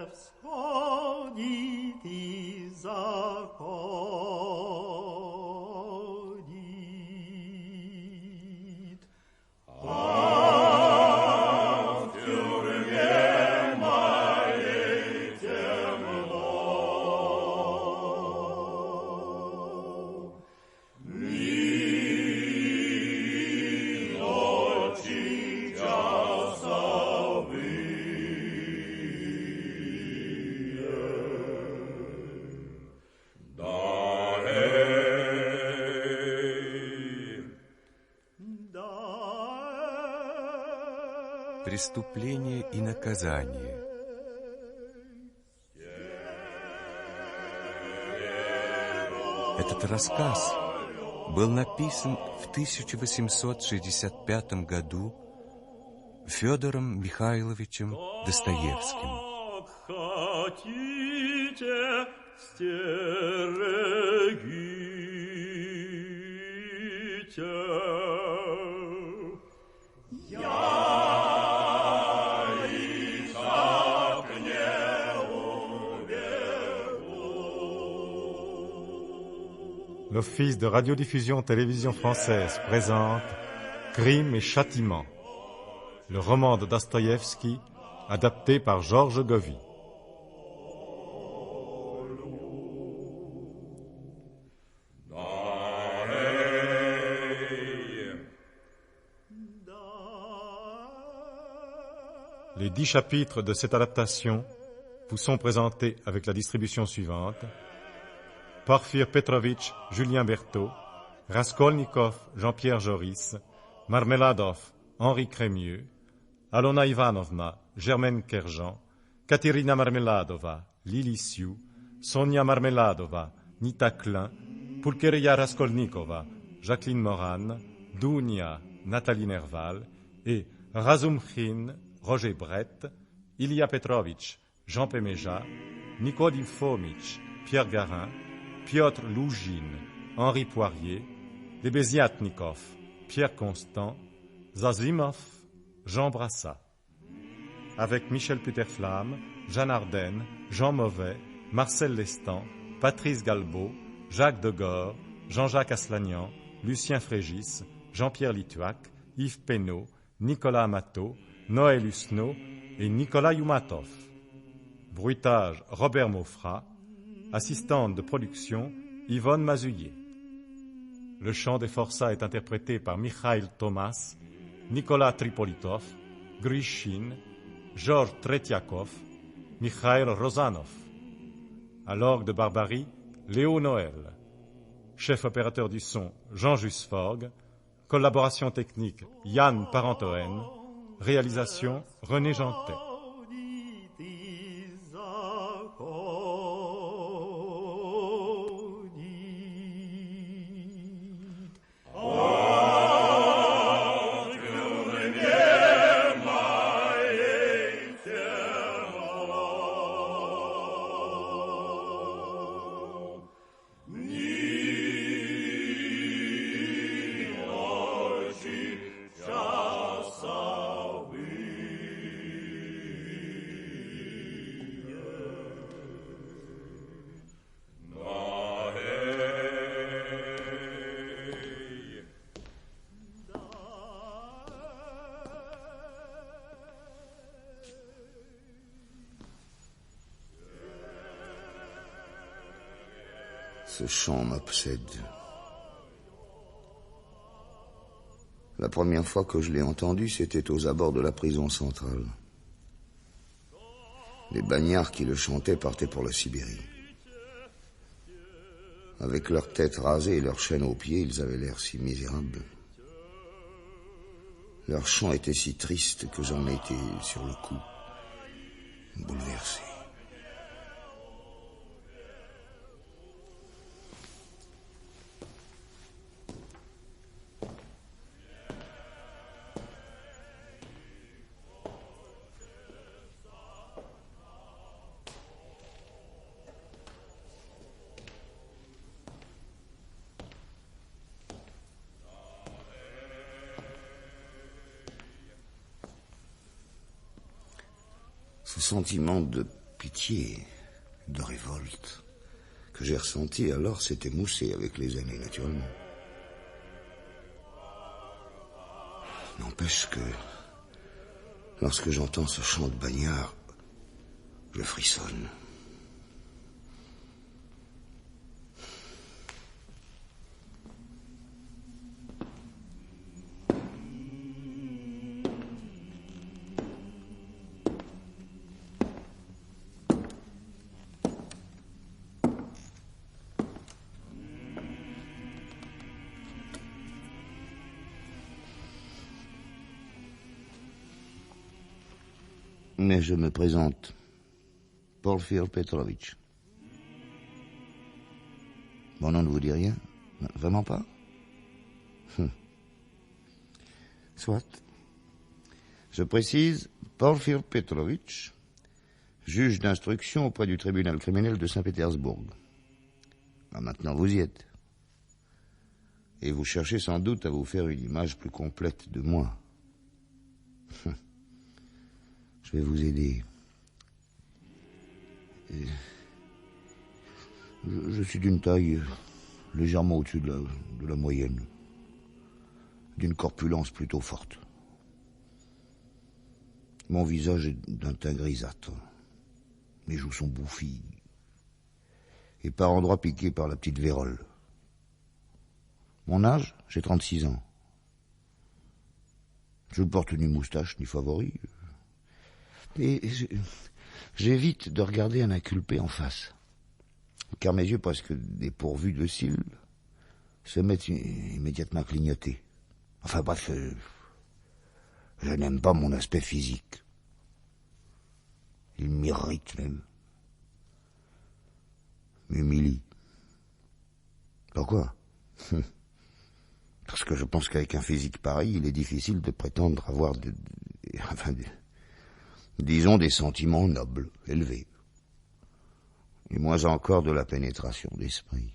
всходит и заходит. А в тюрьме моей темно, ни ночи часовые. Да, Преступление и наказание. Этот рассказ был написан в 1865 году Федором Михайловичем Достоевским. Как хотите, стерегите. L'Office de radiodiffusion télévision française présente Crime et châtiment, le roman de Dostoïevski, adapté par Georges Govy. Les 10 chapitres de cette adaptation vous sont présentés avec la distribution suivante: Porfir Petrovitch, Julien Berthaud, Raskolnikov, Jean-Pierre Joris, Marmeladov, Henri Crémieux, Alona Ivanovna, Germaine Kerjean, Katerina Marmeladova, Lili Sioux, Sonia Marmeladova, Nita Klein, Pulcheria Raskolnikova, Jacqueline Moran, Dounia, Nathalie Nerval et Razumchin, Roger Brett, Ilya Petrovitch, Jean Péméja, Nicodim Fomitch, Pierre Garin, Piotr Lougine, Henri Poirier, Lebeziatnikov, Pierre Constant, Zazimov, Jean Brassat. Avec Michel Puterflamme, Jeanne Ardenne, Jean Mauvais, Marcel Lestan, Patrice Galbaud, Jacques Degore, Jean-Jacques Aslanian, Lucien Frégis, Jean-Pierre Lituac, Yves Pénaud, Nicolas Amato, Noël Husneau et Nicolas Youmatov. Bruitage Robert Maufra. Assistante de production Yvonne Mazuillet. Le chant des forçats est interprété par Mikhail Thomas, Nicolas Tripolitov, Grishin, Georges Tretiakov, Mikhail Rozanov. À l'orgue de Barbarie, Léo Noël. Chef opérateur du son, Jean Jusforgue. Collaboration technique, Yann Parentoen. Réalisation, René Jantet. Ce chant m'obsède. La première fois que je l'ai entendu, c'était aux abords de la prison centrale. Les bagnards qui le chantaient partaient pour la Sibérie. Avec leurs têtes rasées et leurs chaînes aux pieds, ils avaient l'air si misérables. Leur chant était si triste que j'en ai été, sur le coup, bouleversé. Ce sentiment de pitié, de révolte, que j'ai ressenti alors s'est émoussé avec les années, naturellement. N'empêche que, lorsque j'entends ce chant de bagnard, je frissonne. Mais je me présente, Porfir Petrovitch. Mon nom ne vous dit rien? Vraiment pas? Soit. Je précise, Porfir Petrovitch, juge d'instruction auprès du tribunal criminel de Saint-Pétersbourg. Ah, maintenant vous y êtes. Et vous cherchez sans doute à vous faire une image plus complète de moi. Je vais vous aider. Je suis d'une taille légèrement au-dessus de la moyenne. D'une corpulence plutôt forte. Mon visage est d'un teint grisâtre. Mes joues sont bouffies. Et par endroits piquées par la petite vérole. Mon âge, j'ai 36 ans. Je ne porte ni moustache ni favori. Et j'évite de regarder un inculpé en face, car mes yeux presque dépourvus de cils se mettent immédiatement à clignoter. Enfin bref, je n'aime pas mon aspect physique. Il m'irrite même. M'humilie. Pourquoi? Parce que je pense qu'avec un physique pareil, il est difficile de prétendre avoir disons des sentiments nobles, élevés. Et moins encore de la pénétration d'esprit.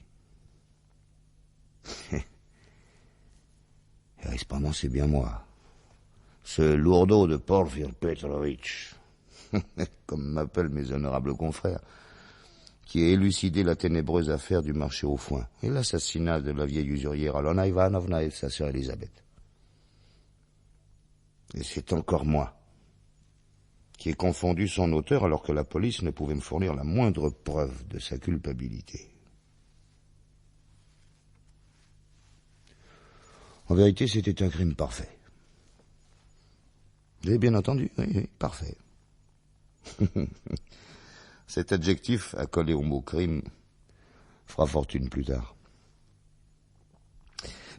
Et cependant, c'est bien moi. Ce lourdeau de Porfir Petrovitch, comme m'appellent mes honorables confrères, qui a élucidé la ténébreuse affaire du marché au foin et l'assassinat de la vieille usurière Alona Ivanovna et de sa sœur Elisabeth. Et c'est encore moi qui ai confondu son auteur alors que la police ne pouvait me fournir la moindre preuve de sa culpabilité. En vérité, c'était un crime parfait. Vous avez bien entendu? Oui, parfait. Cet adjectif, accolé au mot crime, fera fortune plus tard.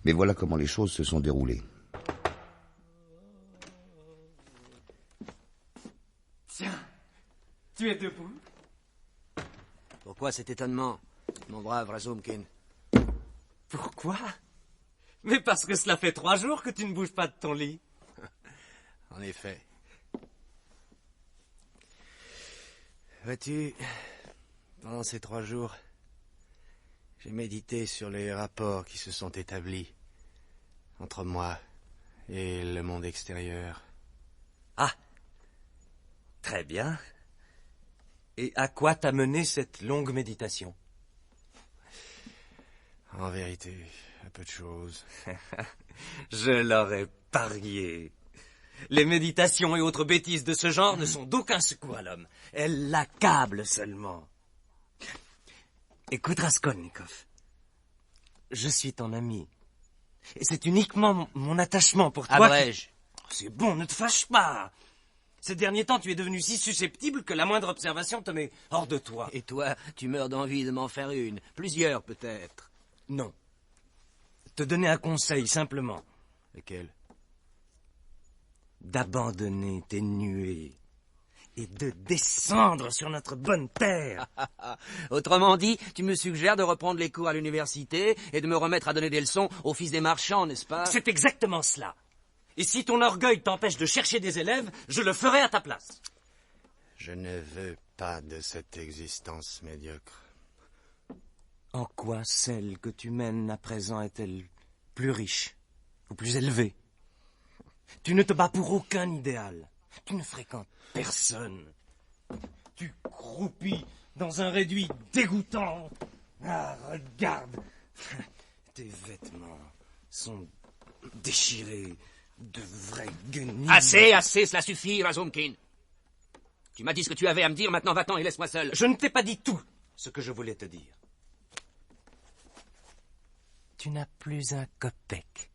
Mais voilà comment les choses se sont déroulées. Tiens, tu es debout? Pourquoi cet étonnement, mon brave Razumkin? Pourquoi? Mais parce que cela fait 3 jours que tu ne bouges pas de ton lit. En effet. Vois-tu, pendant ces 3 jours, j'ai médité sur les rapports qui se sont établis entre moi et le monde extérieur. Ah, très bien. Et à quoi t'a mené cette longue méditation? En vérité, à peu de choses. Je l'aurais parié. Les méditations et autres bêtises de ce genre ne sont d'aucun secours à l'homme. Elles l'accablent seulement. Écoute, Raskolnikov. Je suis ton ami. Et c'est uniquement mon attachement pour toi Abrège. C'est bon, ne te fâche pas. Ces derniers temps, tu es devenu si susceptible que la moindre observation te met hors de toi. Et toi, tu meurs d'envie de m'en faire une. Plusieurs, peut-être. Non. Te donner un conseil, simplement. Lequel? D'abandonner tes nuées et de descendre sur notre bonne terre. Autrement dit, tu me suggères de reprendre les cours à l'université et de me remettre à donner des leçons aux fils des marchands, n'est-ce pas? C'est exactement cela. Et si ton orgueil t'empêche de chercher des élèves, je le ferai à ta place. Je ne veux pas de cette existence médiocre. En quoi celle que tu mènes à présent est-elle plus riche ou plus élevée? Tu ne te bats pour aucun idéal. Tu ne fréquentes personne. Tu croupis dans un réduit dégoûtant. Ah, regarde. Tes vêtements sont déchirés de vraies guenilles. Assez, cela suffit, Razumkin. Tu m'as dit ce que tu avais à me dire, maintenant va-t'en et laisse-moi seul. Je ne t'ai pas dit tout ce que je voulais te dire. Tu n'as plus un copec.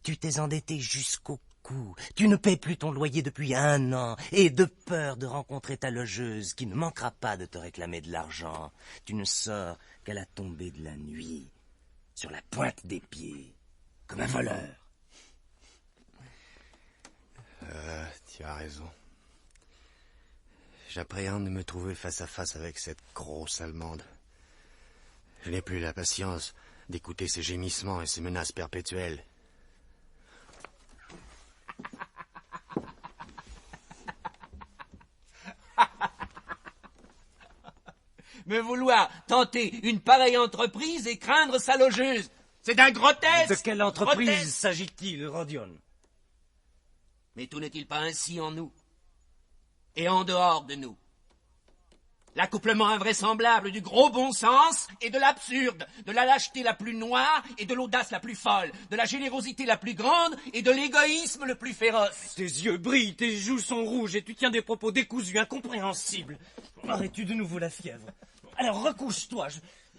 Tu t'es endetté jusqu'au cou. Tu ne paies plus ton loyer depuis 1 an. Et de peur de rencontrer ta logeuse, qui ne manquera pas de te réclamer de l'argent, tu ne sors qu'à la tombée de la nuit, sur la pointe des pieds, comme un voleur. Tu as raison. J'appréhende de me trouver face à face avec cette grosse Allemande. Je n'ai plus la patience d'écouter ses gémissements et ses menaces perpétuelles. Me vouloir tenter une pareille entreprise et craindre sa logeuse. C'est d'un grotesque. De quelle entreprise grotesque. s'agit-il, Rodion? Mais tout n'est-il pas ainsi en nous et en dehors de nous? L'accouplement invraisemblable du gros bon sens et de l'absurde, de la lâcheté la plus noire et de l'audace la plus folle, de la générosité la plus grande et de l'égoïsme le plus féroce. Tes yeux brillent, tes joues sont rouges et tu tiens des propos décousus, incompréhensibles. Aurais-tu de nouveau la fièvre? Alors recouche-toi,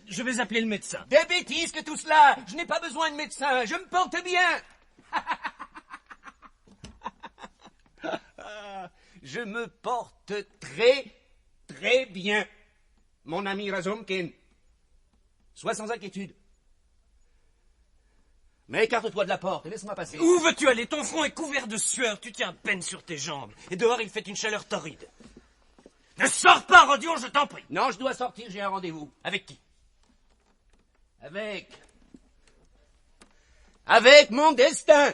je vais appeler le médecin. Des bêtises que tout cela. Je n'ai pas besoin de médecin, je me porte bien. Je me porte très bien, mon ami Razumkin. Sois sans inquiétude. Mais écarte-toi de la porte et laisse-moi passer. Où veux-tu aller? Ton front est couvert de sueur, tu tiens à peine sur tes jambes. Et dehors, il fait une chaleur torride. Ne sors pas, Rodion, je t'en prie. Non, je dois sortir, j'ai un rendez-vous. Avec qui? Avec mon destin.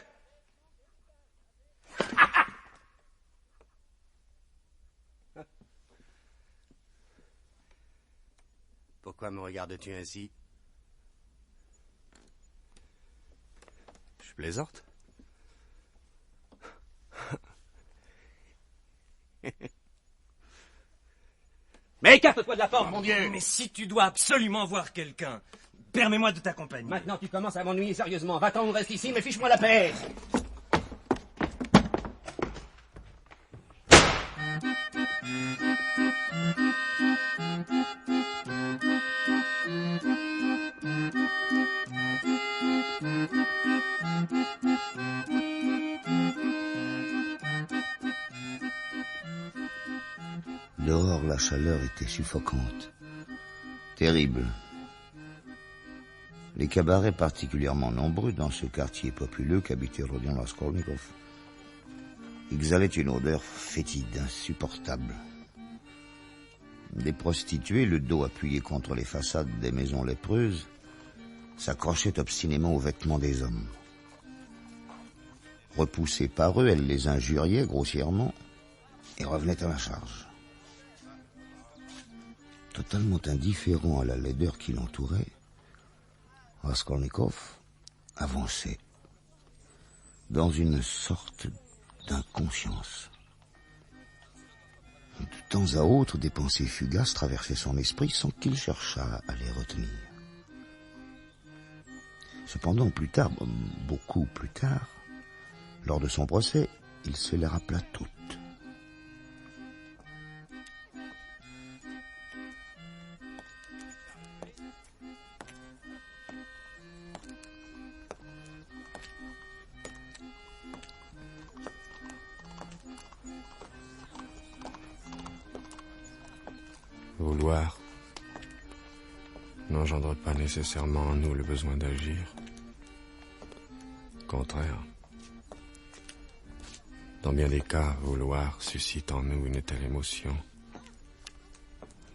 Pourquoi me regardes-tu ainsi? Je plaisante. Mais écarte-toi de la porte, mon Dieu. Mais si tu dois absolument voir quelqu'un, permets-moi de t'accompagner. Maintenant, tu commences à m'ennuyer sérieusement. Va-t'en, on reste ici, mais fiche-moi la paix. Dehors, la chaleur était suffocante, terrible. Les cabarets particulièrement nombreux dans ce quartier populeux qu'habitait Rodion Raskolnikov exhalaient une odeur fétide, insupportable. Des prostituées, le dos appuyé contre les façades des maisons lépreuses, s'accrochaient obstinément aux vêtements des hommes. Repoussées par eux, elles les injuriaient grossièrement et revenaient à la charge. Totalement indifférent à la laideur qui l'entourait, Raskolnikov avançait dans une sorte d'inconscience. De temps à autre, des pensées fugaces traversaient son esprit sans qu'il cherchât à les retenir. Cependant, plus tard, beaucoup plus tard, lors de son procès, il se les rappela toutes. Vouloir n'engendre pas nécessairement en nous le besoin d'agir. Au contraire. Dans bien des cas, vouloir suscite en nous une telle émotion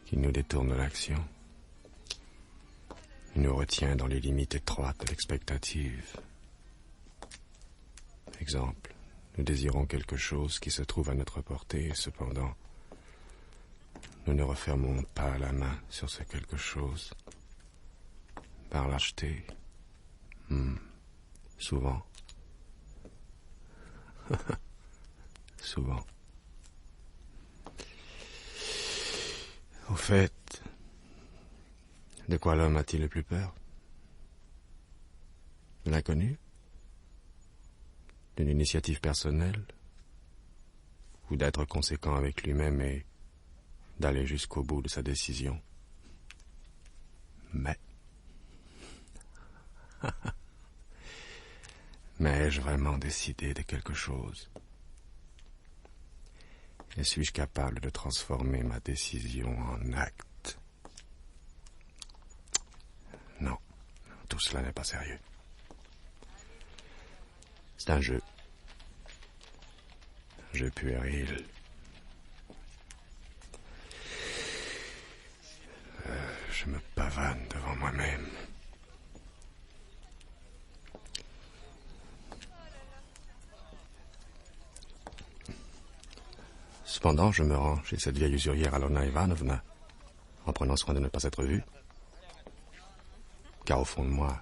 qui nous détourne de l'action. Il nous retient dans les limites étroites de l'expectative. Exemple, nous désirons quelque chose qui se trouve à notre portée et cependant, nous ne refermons pas la main sur ce quelque chose. Par lâcheté. Souvent. Souvent. fait, de quoi l'homme a-t-il le plus peur? De l'inconnu? D'une initiative personnelle? Ou d'être conséquent avec lui-même et d'aller jusqu'au bout de sa décision? Mais... Mais ai-je vraiment décidé de quelque chose? Et suis-je capable de transformer ma décision en acte? Non, tout cela n'est pas sérieux. C'est un jeu. Un jeu puéril. Je me pavane devant moi-même. Cependant, je me rends chez cette vieille usurière Alona Ivanovna, en prenant soin de ne pas être vu. Car au fond de moi,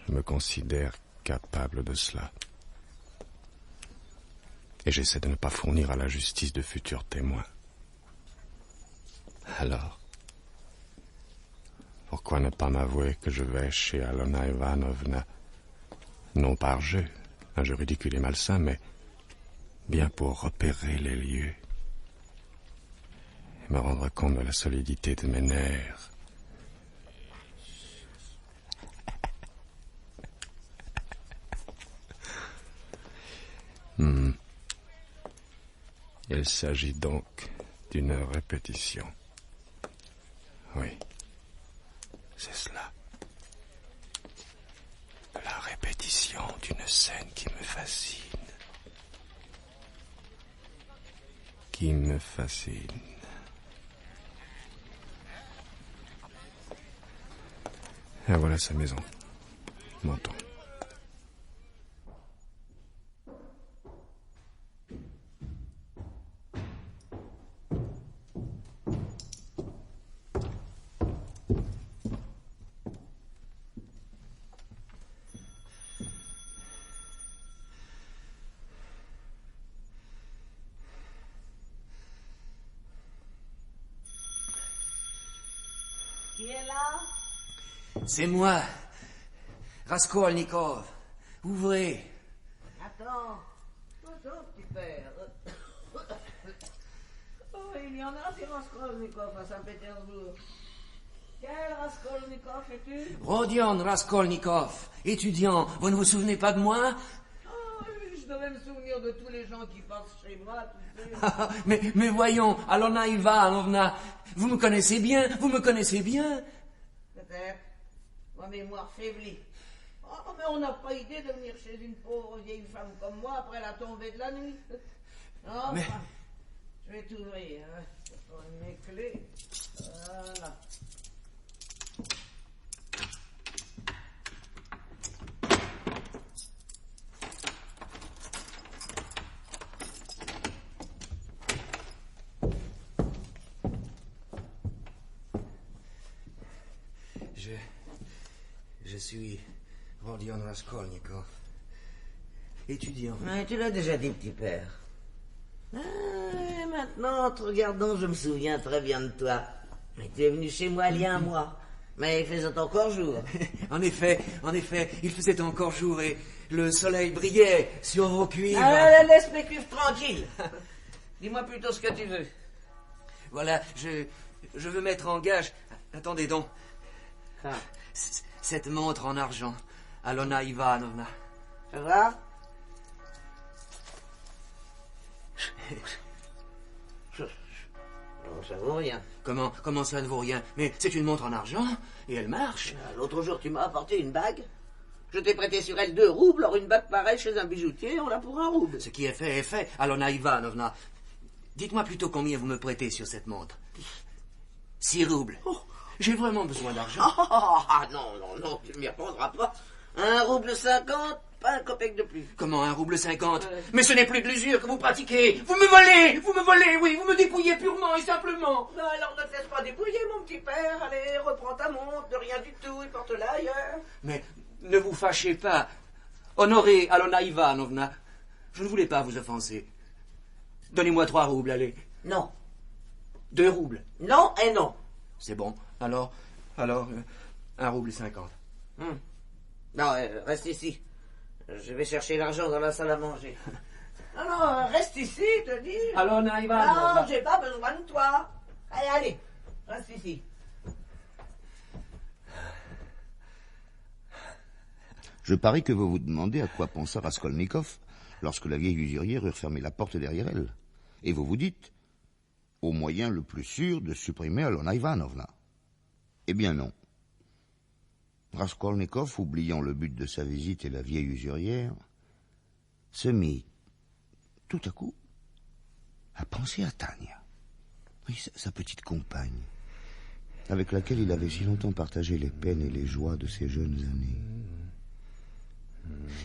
je me considère capable de cela. Et j'essaie de ne pas fournir à la justice de futurs témoins. Alors, pourquoi ne pas m'avouer que je vais chez Alona Ivanovna, non par jeu, un jeu ridicule et malsain, mais bien pour repérer les lieux et me rendre compte de la solidité de mes nerfs. Il s'agit donc d'une répétition. Oui, c'est cela. La répétition d'une scène qui me fascine. Qui me fascine. Et voilà sa maison. Montons. Qui est là? C'est moi, Raskolnikov. Ouvrez. Attends, petit père. Oh, il y en a des Raskolnikov à Saint-Pétersbourg. Quel Raskolnikov es-tu? Rodion Raskolnikov, étudiant. Vous ne vous souvenez pas de moi? Oh, je devais me souvenir de tous les gens qui passent chez moi, tu sais. mais voyons, Alona Ivanovna, vous me connaissez bien, vous me connaissez bien. Peut-être. Ma mémoire faiblit. Oh, mais on n'a pas idée de venir chez une pauvre vieille femme comme moi après la tombée de la nuit. Non, Mais- enfin, je vais t'ouvrir. Hein. Je vais prendre mes clés. Voilà. Je suis Rodion Raskolnikov, étudiant. Mais tu l'as déjà dit, petit père. Ah, maintenant, en te regardant, je me souviens très bien de toi. Mais tu es venu chez moi il y a un mois. Mais il faisait encore jour. En effet, il faisait encore jour et le soleil brillait sur vos cuivres. Ah, laisse mes cuivres tranquilles. Dis-moi plutôt ce que tu veux. Voilà, je veux mettre en gage. Attendez donc. Ah, Cette montre en argent, Alona Ivanovna. ça va? Ça vaut rien. Comment ça ne vaut rien? Mais c'est une montre en argent et elle marche. L'autre jour, tu m'as apporté une bague. Je t'ai prêté sur elle 2 roubles. Or, une bague pareille chez un bijoutier, on l'a pour 1 rouble. Ce qui est fait, Alona Ivanovna. Dites-moi plutôt combien vous me prêtez sur cette montre. 6 roubles. J'ai vraiment besoin d'argent. Ah, non, tu ne m'y répondras pas. 1 rouble 50, pas un copec de plus. Comment 1 rouble 50? Mais ce n'est plus de l'usure que vous pratiquez. Vous me volez, oui, vous me dépouillez purement et simplement. Non, alors ne te laisse pas dépouiller, mon petit père. Allez, reprends ta montre, de rien du tout, et porte-la ailleurs. Mais ne vous fâchez pas. Honorez Alona Ivanovna. Je ne voulais pas vous offenser. Donnez-moi 3 roubles, allez. Non. 2 roubles. Non et non. C'est bon. Alors, 1 rouble 50. Non, reste ici. Je vais chercher l'argent dans la salle à manger. Non, reste ici, te dis. Alona Ivanovna. Non, j'ai pas besoin de toi. Allez, reste ici. Je parie que vous vous demandez à quoi pensa Raskolnikov lorsque la vieille usurière eut refermé la porte derrière elle. Et vous vous dites, au moyen le plus sûr de supprimer Alona Ivanovna. Eh bien non. Raskolnikov, oubliant le but de sa visite et la vieille usurière, se mit, tout à coup, à penser à Tania. Oui, sa petite compagne, avec laquelle il avait si longtemps partagé les peines et les joies de ses jeunes années.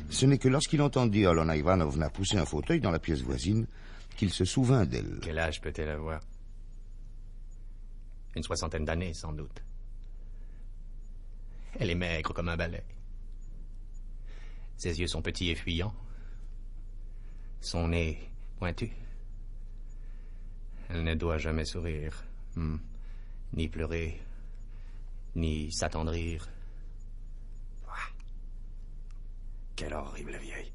Ce n'est que lorsqu'il entendit Alona Ivanovna pousser un fauteuil dans la pièce voisine qu'il se souvint d'elle. Quel âge peut-elle avoir? Une 60aine d'années, sans doute. Elle est maigre comme un balai. Ses yeux sont petits et fuyants. Son nez pointu. Elle ne doit jamais sourire, ni pleurer, ni s'attendrir. Quelle horrible vieille.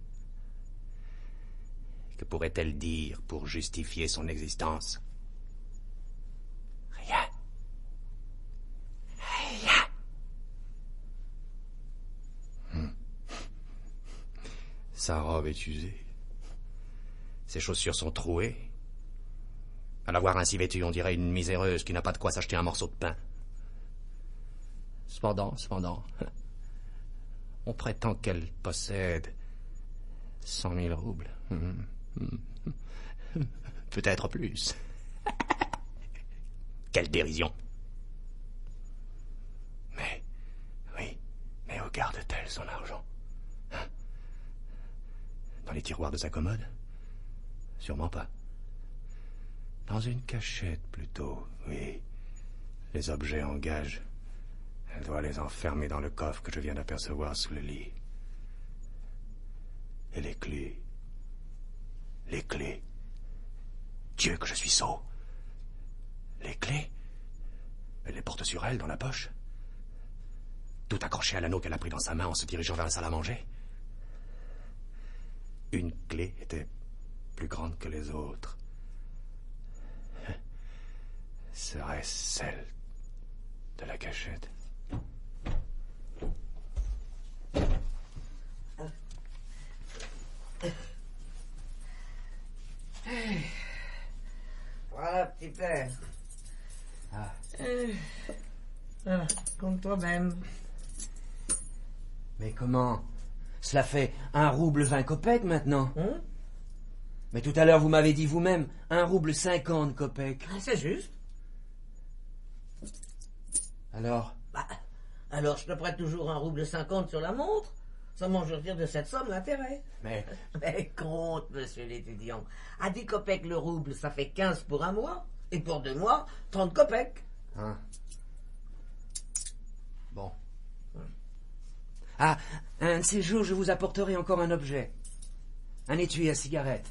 Que pourrait-elle dire pour justifier son existence? Rien. Sa robe est usée. Ses chaussures sont trouées. À la voir ainsi vêtue, on dirait une miséreuse qui n'a pas de quoi s'acheter un morceau de pain. Cependant, on prétend qu'elle possède 100 000 roubles. Peut-être plus. Quelle dérision. Mais où garde-t-elle son argent? Dans les tiroirs de sa commode? Sûrement pas. Dans une cachette, plutôt, oui. Les objets en gage. Elle doit les enfermer dans le coffre que je viens d'apercevoir sous le lit. Et les clés. Les clés. Dieu que je suis sot. Les clés? Elle les porte sur elle, dans la poche. Tout accroché à l'anneau qu'elle a pris dans sa main en se dirigeant vers la salle à manger. Une clé était plus grande que les autres. Serait-ce celle de la cachette? Voilà, petit père. Compte toi-même. Mais comment? Cela fait 1 rouble 20 kopecks maintenant. Mais tout à l'heure, vous m'avez dit vous-même 1 rouble 50 kopecks. C'est juste. Alors? Alors je te prête toujours 1 rouble 50 sur la montre. Seulement je retire de cette somme l'intérêt. Mais compte, monsieur l'étudiant. À 10 kopecks le rouble, ça fait 15 pour 1 mois. Et pour 2 mois, 30 kopecks. Bon. Ah, un de ces jours, je vous apporterai encore un objet. Un étui à cigarette.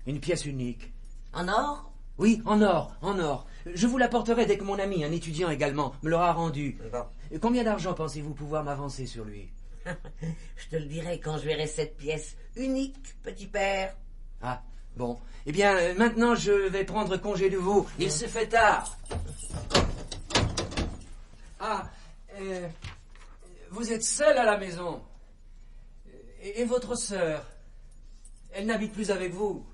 Une pièce unique. En or? Oui, en or. Je vous l'apporterai dès que mon ami, un étudiant également, me l'aura rendu. Bon. Combien d'argent pensez-vous pouvoir m'avancer sur lui? Je te le dirai quand je verrai cette pièce unique, petit père. Ah, bon. Eh bien, maintenant, je vais prendre congé de vous. Il se fait tard. Ah, vous êtes seul à la maison. Et votre sœur, elle n'habite plus avec vous.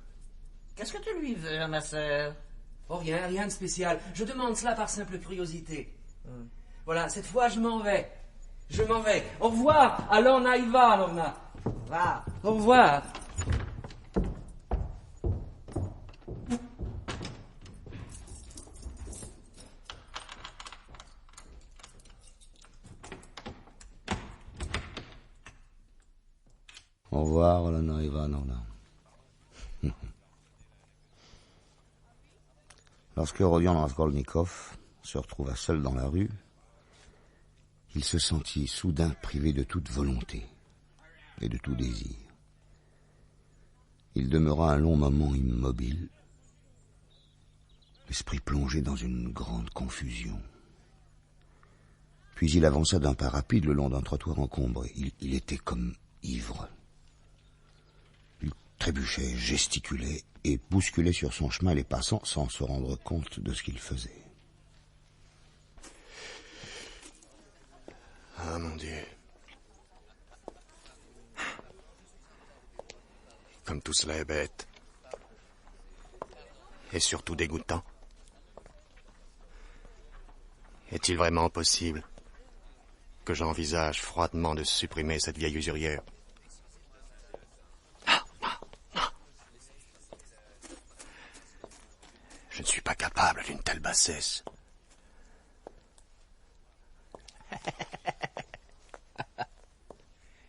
Qu'est-ce que tu lui veux, ma sœur? Oh, rien de spécial. Je demande cela par simple curiosité. Voilà, cette fois, je m'en vais. Au revoir, Alona Ivanovna. Va. Au revoir. Au revoir, Alona Ivanovna. Lorsque Rodion Raskolnikov se retrouva seul dans la rue, il se sentit soudain privé de toute volonté et de tout désir. Il demeura un long moment immobile, l'esprit plongé dans une grande confusion. Puis il avança d'un pas rapide le long d'un trottoir encombré. Il était comme ivre. Il trébuchait, gesticulait et bousculait sur son chemin les passants sans se rendre compte de ce qu'il faisait. Ah, mon Dieu. Comme tout cela est bête. Et surtout dégoûtant. Est-il vraiment possible que j'envisage froidement de supprimer cette vieille usurière? Non. Je ne suis pas capable d'une telle bassesse.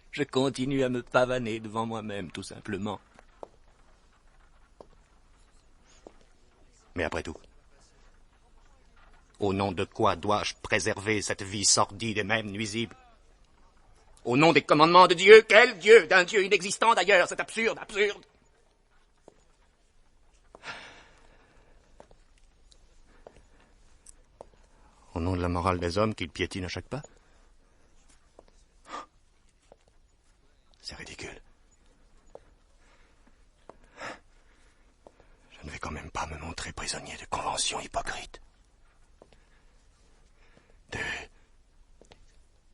Je continue à me pavaner devant moi-même, tout simplement. Mais après tout, au nom de quoi dois-je préserver cette vie sordide et même nuisible? Au nom des commandements de Dieu? Quel Dieu? D'un Dieu inexistant d'ailleurs, c'est absurde, absurde. Au nom de la morale des hommes qu'ils piétinent à chaque pas? C'est ridicule. Je ne vais quand même pas me montrer prisonnier de conventions hypocrites. De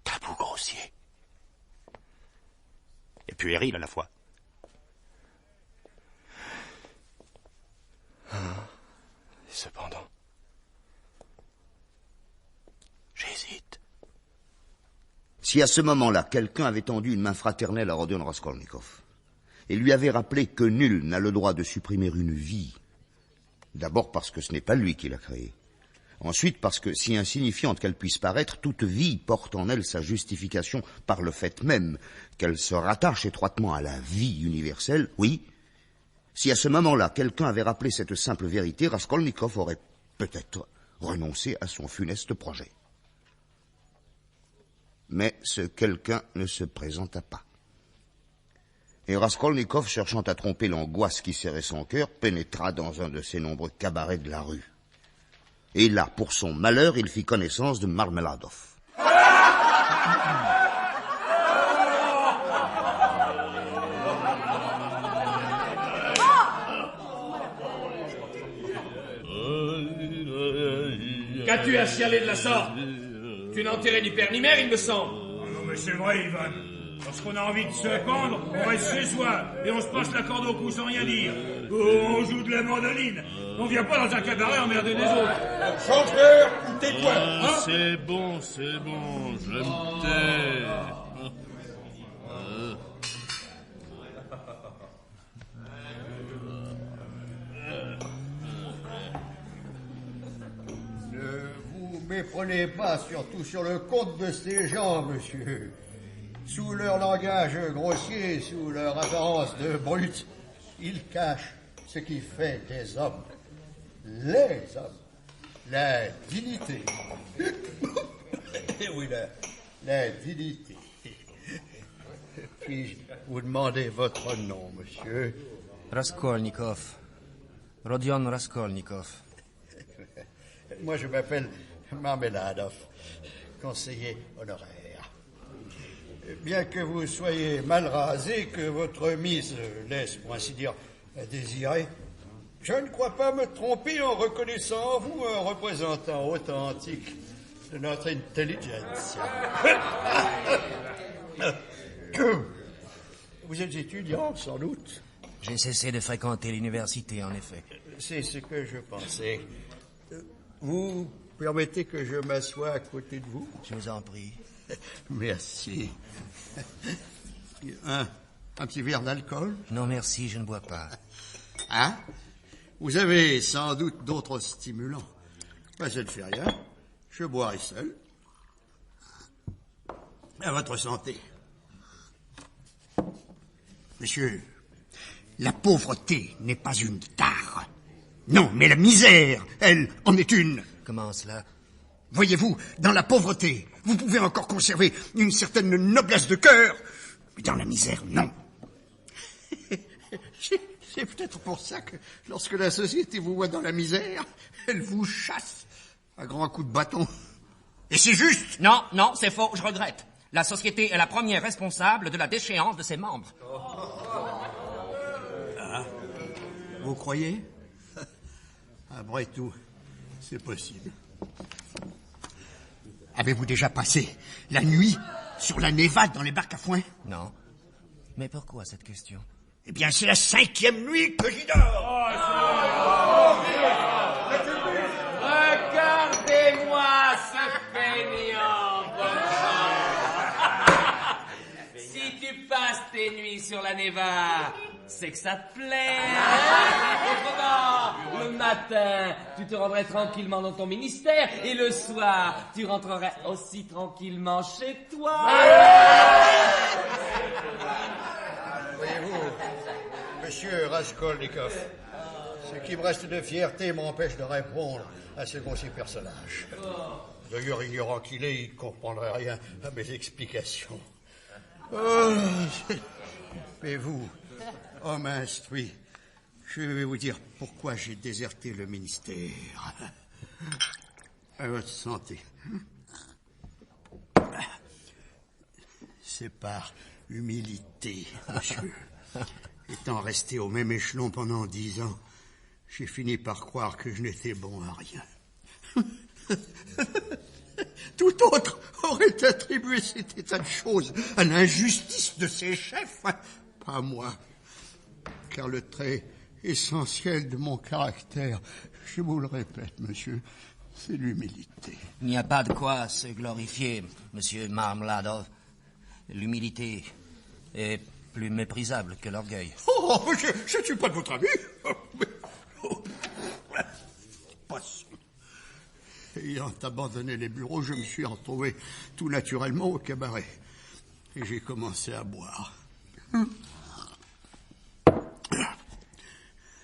tabous grossiers. Et puérils à la fois. Et cependant, j'hésite. Si à ce moment-là, quelqu'un avait tendu une main fraternelle à Rodion Raskolnikov et lui avait rappelé que nul n'a le droit de supprimer une vie, d'abord parce que ce n'est pas lui qui l'a créée, ensuite parce que, si insignifiante qu'elle puisse paraître, toute vie porte en elle sa justification par le fait même qu'elle se rattache étroitement à la vie universelle, oui, si à ce moment-là, quelqu'un avait rappelé cette simple vérité, Raskolnikov aurait peut-être renoncé à son funeste projet. Mais ce quelqu'un ne se présenta pas. Et Raskolnikov, cherchant à tromper l'angoisse qui serrait son cœur, pénétra dans un de ces nombreux cabarets de la rue. Et là, pour son malheur, il fit connaissance de Marmeladov. Qu'as-tu à chialer de la sorte? Tu n'en tirais ni père ni mère, il me semble. Oh non, mais c'est vrai, Ivan. Lorsqu'on a envie de se pendre, on reste chez soi et on se passe la corde au cou sans rien dire. Ou on joue de la mandoline. On vient pas dans un cabaret emmerder les autres. Chanteur, ou tais-toi, hein? C'est bon, je me tais. Méprenez pas, surtout sur le compte de ces gens, monsieur. Sous leur langage grossier, sous leur apparence de brutes, ils cachent ce qui fait des hommes. Les hommes. La dignité. Oui, la dignité. Puis-je vous demander votre nom, monsieur? Raskolnikov. Rodion Raskolnikov. Moi, je m'appelle Marmeladov, conseiller honoraire. Bien que vous soyez mal rasé, que votre mise laisse, pour ainsi dire, à désirer, je ne crois pas me tromper en reconnaissant en vous un représentant authentique de notre intelligence. Vous êtes étudiant, sans doute? J'ai cessé de fréquenter l'université, en effet. C'est ce que je pensais. Vous permettez que je m'assoie à côté de vous? Je vous en prie. Merci. Un petit verre d'alcool? Non, merci, je ne bois pas. Hein? Vous avez sans doute d'autres stimulants. Ben, ça ne fait rien. Je boirai seul. À votre santé. Monsieur, la pauvreté n'est pas une tare. Non, mais la misère, elle, en est une. Comment cela? Voyez-vous, dans la pauvreté, vous pouvez encore conserver une certaine noblesse de cœur, mais dans la misère, non. C'est peut-être pour ça que, lorsque la société vous voit dans la misère, elle vous chasse à grands coups de bâton. Et c'est juste! Non, non, c'est faux, je regrette. La société est la première responsable de la déchéance de ses membres. Ah, vous croyez? Après tout, c'est possible. Avez-vous déjà passé la nuit sur la Névade dans les barques à foin? Non. Mais pourquoi cette question? Eh bien, c'est la 5e nuit que j'y dors. Regardez-moi ce feignant, bonne chance. Si tu passes tes nuits sur la Neva, c'est que ça te plaît. Autrement, le matin, tu te rendrais tranquillement dans ton ministère et le soir, tu rentrerais aussi tranquillement chez toi. Voyez-vous, monsieur Raskolnikov, ce qui me reste de fierté m'empêche de répondre à ce grossier personnage. D'ailleurs, ignorant qu'il est, il ne comprendrait rien à mes explications. Oh, mais vous, homme instruit, je vais vous dire pourquoi j'ai déserté le ministère. À votre santé. C'est par humilité, monsieur. Étant resté au même échelon pendant 10 ans, j'ai fini par croire que je n'étais bon à rien. Tout autre aurait attribué cet état de choses à l'injustice de ses chefs, pas moi. Car le trait essentiel de mon caractère, je vous le répète, monsieur, c'est l'humilité. Il n'y a pas de quoi se glorifier, monsieur Marmeladov. L'humilité est plus méprisable que l'orgueil. Oh, je ne suis pas de votre avis. Passons. Ayant abandonné les bureaux, je me suis retrouvé tout naturellement au cabaret. Et j'ai commencé à boire.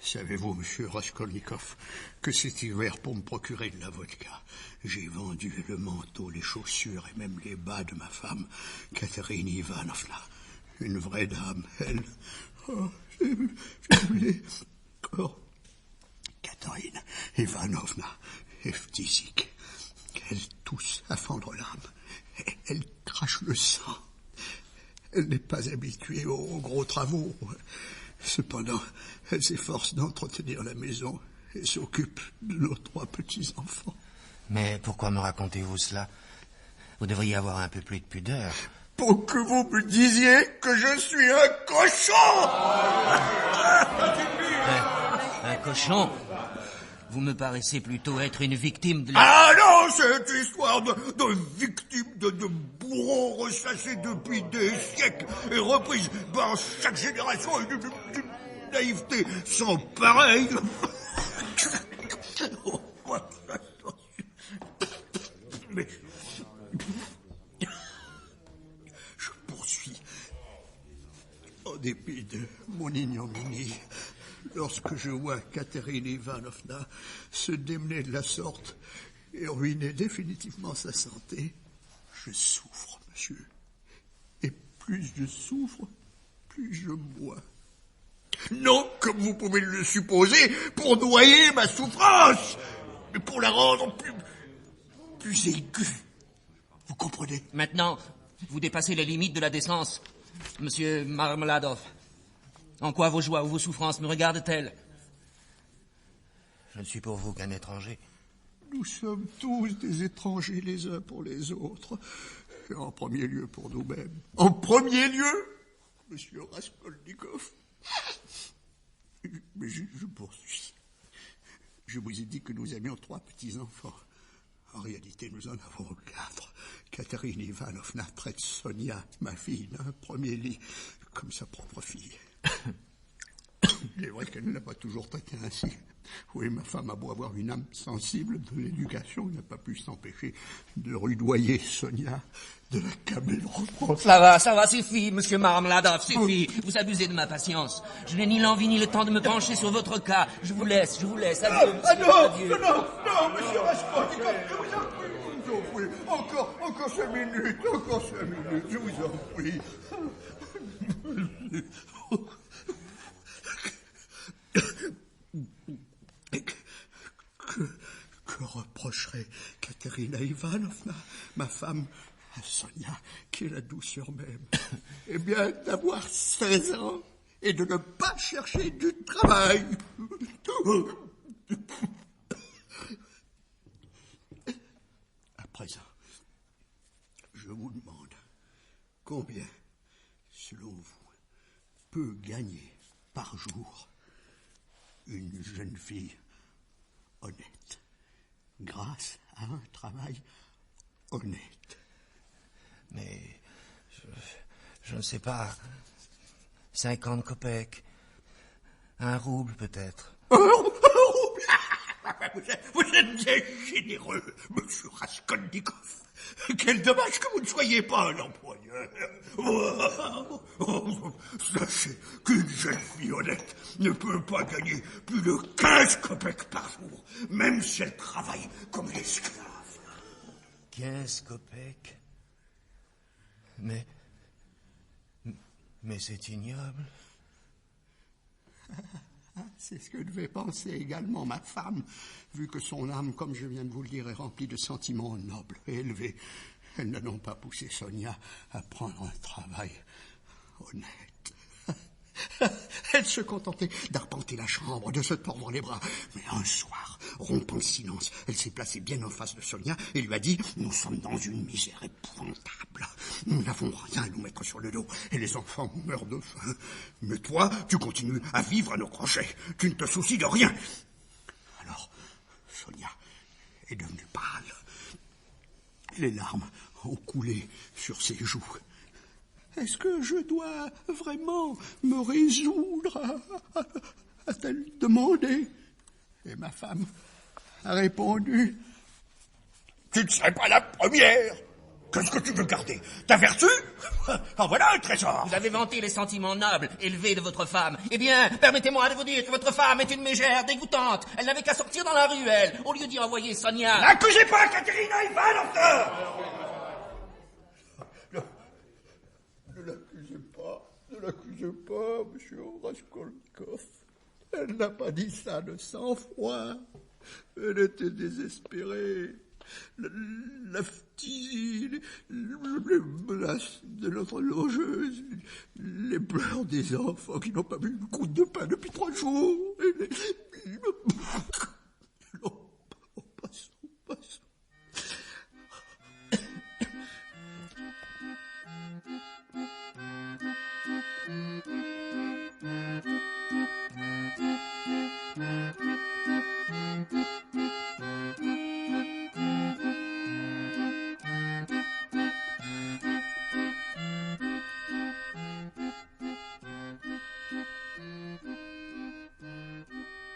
Savez-vous, monsieur Raskolnikov, que cet hiver, pour me procurer de la vodka, j'ai vendu le manteau, les chaussures et même les bas de ma femme, Catherine Ivanovna. Une vraie dame, elle. Oh, j'ai vu les corps. Catherine Ivanovna et Ftizik. Elle tousse à fendre l'âme. Elle crache le sang. Elle n'est pas habituée aux gros travaux. Cependant, elle s'efforce d'entretenir la maison et s'occupe de nos 3 petits-enfants. Mais pourquoi me racontez-vous cela? Vous devriez avoir un peu plus de pudeur. Pour que vous me disiez que je suis un cochon! Un cochon? Vous me paraissez plutôt être une victime de la... Ah non, cette histoire de victime, de bourreau ressassé depuis des siècles et reprise par chaque génération et d'une naïveté sans pareil. Mais je poursuis. En dépit de mon ignominie, lorsque je vois Catherine Ivanovna se démener de la sorte et ruiner définitivement sa santé, je souffre, monsieur. Et plus je souffre, plus je bois. Non, comme vous pouvez le supposer, pour noyer ma souffrance, mais pour la rendre plus aiguë. Vous comprenez? Maintenant, vous dépassez les limites de la décence, monsieur Marmeladov. En quoi vos joies ou vos souffrances me regardent-elles? Je ne suis pour vous qu'un étranger. Nous sommes tous des étrangers les uns pour les autres. Et en premier lieu pour nous-mêmes. En premier lieu, monsieur Raskolnikov. Mais je poursuis. Je vous ai dit que nous avions 3 petits-enfants. En réalité, nous en avons 4. Catherine Ivanovna traite Sonia, ma fille, d'un premier lit, comme sa propre fille. Il est vrai qu'elle ne l'a pas toujours traitée ainsi. Oui, ma femme a beau avoir une âme sensible de l'éducation, n'a pas pu s'empêcher de rudoyer Sonia, de l'accabler de reproches. Ça va, suffit, monsieur Marmeladov, suffit. Vous abusez de ma patience. Je n'ai ni l'envie ni le temps de me pencher sur votre cas. Je vous laisse, adieu, monsieur, adieu. Non, monsieur Raskolnikov, je vous en prie, encore 5 minutes, je vous en prie. Que reprocherait Katerina Ivanovna, ma femme, à Sonia, qui est la douceur même? Eh bien, d'avoir 16 ans et de ne pas chercher du travail. À présent, je vous demande combien, selon vous, peut gagner par jour une jeune fille honnête, grâce à un travail honnête. Mais je ne sais pas. 50 kopecks. 1 rouble peut-être. Vous êtes bien généreux, monsieur Raskolnikov. Quel dommage que vous ne soyez pas un employeur. Sachez qu'une jeune fille honnête ne peut pas gagner plus de 15 kopecks par jour, même si elle travaille comme une esclave. 15 kopecks? Mais c'est ignoble. C'est ce que devait penser également ma femme, vu que son âme, comme je viens de vous le dire, est remplie de sentiments nobles et élevés. Elles n'ont pas poussé Sonia à prendre un travail honnête. Elle se contentait d'arpenter la chambre, de se tordre les bras. Mais un soir, rompant le silence, elle s'est placée bien en face de Sonia et lui a dit « Nous sommes dans une misère épouvantable. Nous n'avons rien à nous mettre sur le dos et les enfants meurent de faim. Mais toi, tu continues à vivre à nos crochets. Tu ne te soucies de rien. » Alors, Sonia est devenue pâle. Les larmes ont coulé sur ses joues. Est-ce que je dois vraiment me résoudre à telle demander? Et ma femme a répondu: Tu ne serais pas la première. Qu'est-ce que tu veux garder? Ta vertu? En voilà un trésor. Vous avez vanté les sentiments nobles, élevés de votre femme. Eh bien, permettez-moi de vous dire que votre femme est une mégère dégoûtante. Elle n'avait qu'à sortir dans la ruelle, au lieu d'y envoyer Sonia. N'accusez pas Katerina Ivanovna! Ne l'accusez pas, monsieur Raskolnikov. Elle n'a pas dit ça de sang-froid. Elle était désespérée. La phtisie, les menaces de notre logeuse, les pleurs des enfants qui n'ont pas vu une croûte de pain depuis 3 jours. Passons.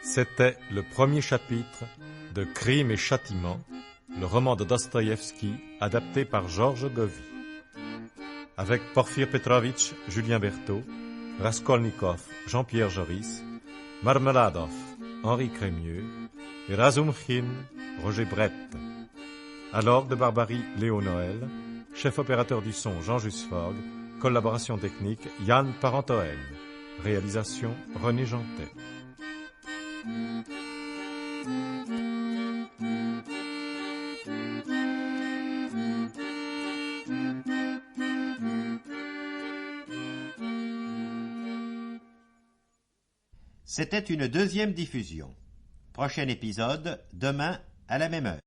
C'était le premier chapitre de Crime et Châtiment, le roman de Dostoïevski adapté par Georges Govy. Avec Porfir Petrovitch, Julien Berthaud, Raskolnikov, Jean-Pierre Joris, Marmeladov, Henri Crémieux, et Razumchin, Roger Brett. À l'orgue de Barbarie, Léo Noël, chef opérateur du son Jean Jusfog, collaboration technique Yann Parentoen, réalisation René Jantet. C'était une 2e diffusion. Prochain épisode, demain à la même heure.